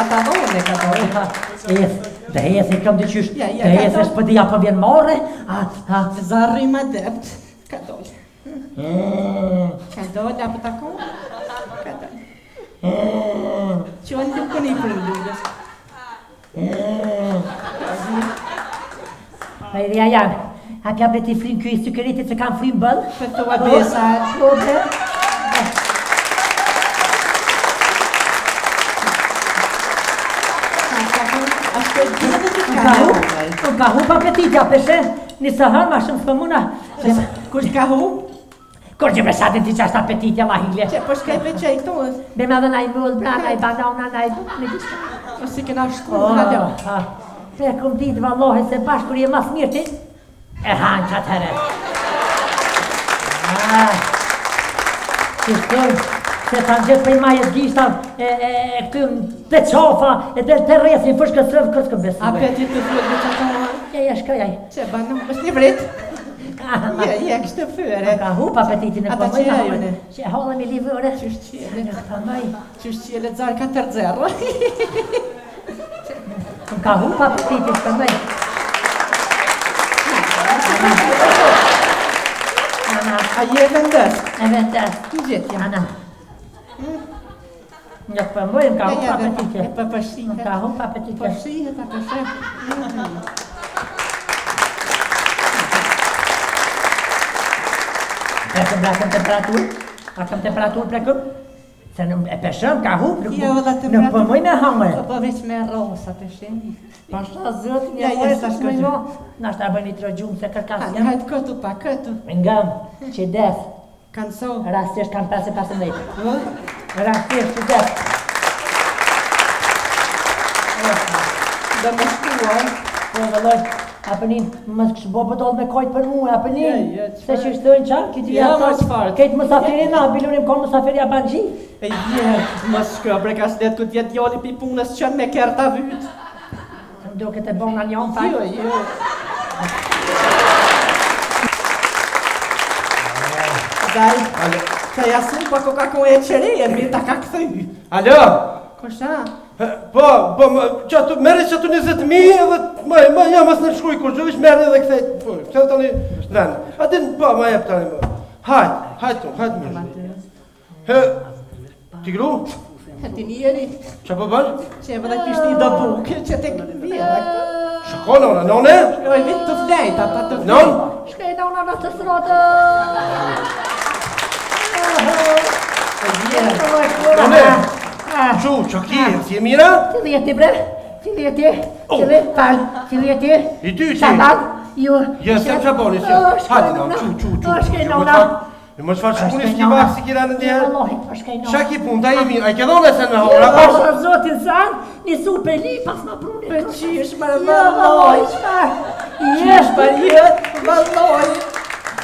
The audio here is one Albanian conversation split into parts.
Ata dhone ka dhone. Dhe jesë i kam të qysh. Dhe jesë është pëdi apo vjen more. Zarri ma dept. Ka dhone. Ka dhone apo takon? Ka dhone. Që anë duke një për ndurës. Ma i dhja janë. Apja bre ti frim kjo i sykeritit që kam frim bëllë. Për të abesa. Unë ka hu pa petitja peshe, një sëhër ma shumë s'pëmuna. Kush ka hu? Kur që presatin ti që ashtë petitja ma higle. Që po shkaj për qaj këto? Be me dhe naj mull, bra, naj banana, naj në gjithë. O si këna shku, halo. Se këm ditë vallohi se bashkë kur je mas mirë ti, e hanë që atëhere. Që shkëm, se ta në gjithë për i majës gjishta, e këtu të qofa, e të resin fërsh këtë sëvë kërës këtë besu. A petit të fërë të qëtë? Ja, shkajaj. Që banë, është një vrit? Ja, kështë të fërë. Ka hupa petitin e pëmëj. Ata që e jone? Që e halëm i livëre. Qështë qjele zarë ka tërzerë. Ka hupa petitin pëmëj. A je vendës? E vendës. Në gjithë jam. Ana. Një pëmëj, ka hupa petitin. E pëpëshihet. Ka hupa petitin. Pëpëshihet, a pëpëshihet. Prekëm brakëm temperaturë, a kam temperaturë prekëm? Se e peshëm, ka hu, në pëmëj me hangër. Po veç me rosa peshëm. Pasha zëtë një lojës është me jo. Nashtë a bëjnë i trëgjumë se kërkasë jam. Hajtë këtu pa këtu. Ngëm, që def. Kanë so. Rastisht kam 5-15. Rastisht që def. Do me shkuaj. Po vëlloj, apënin, më kështë bo pëdollë me kojtë për mu, apënin. Se që shtojnë qanë, këtë ja më qëfarë. Këtë mësafirina, bilurim konë mësafiria banëgji. E më shkë, bre ka shdet këtë jetë joli pi punës qënë me kerta vytë. Do këtë e bona njën, fakt. Jo. Daj, që jasu pa ko ka ko e qëreje, mirë ta ka këthy. Alo? Kosha? Po, meri që tu 20.000 edhe jam as në shkuj kur gjuvish meri edhe këthej, po, këtë tani vend. Adin, po, ma jep tani më. Hajtë mirë. Tigru? Ti njeri. Qa po bërë? Që e vëdhe kishti do buke, që te vjera këtu. Shko nona, none? Shkoj vitë të flejt, ata të flejt. Non? Shkoj nona në të srotë. None? Që ki, si e mira? Cili e ti bre? Cili e ti? Cili e ti? I ty, ti? Shaban? Ju? Jesem që boni, si. Hajde, non, Shkoj nona. E më shfarë që puni shki bakë si kira në ndjerë? Qa ki pun, ta i vinë, a i ke dhone se në hora, pash? Jo, zotin sanë, një sur për li, pas ma pruni. Për qish, më vëlloj. Qish, për jetë, vëlloj.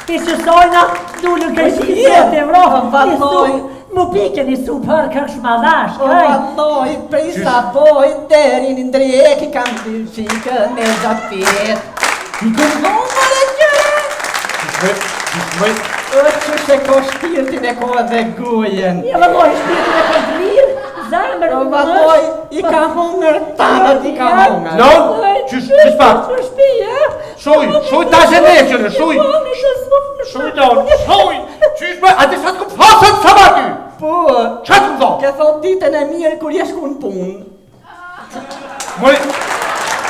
I qësojna, dullë kërshi, zotin, vëlloj. Mu pike një su për kërsh madhash, kaj? Vëlloj, për i sapoj, derin i ndreki, kam dy qikë në zapet. I këndon e gjë. Që se ko shpirtin e ko dhe gujen. Ja, vëlloj, shpirtin e ko të mirë, zemër, vëlloj, i ka hongër, tanët i ka hongër. Non, qysh pak? Shuj, ta që ne qënë, shuj. Shuj, qysh me, ati sa të këmë fasën sa ma ty? Po, qa të më do? ke thot ditën e mirë kur jesh ku në punë. Moj,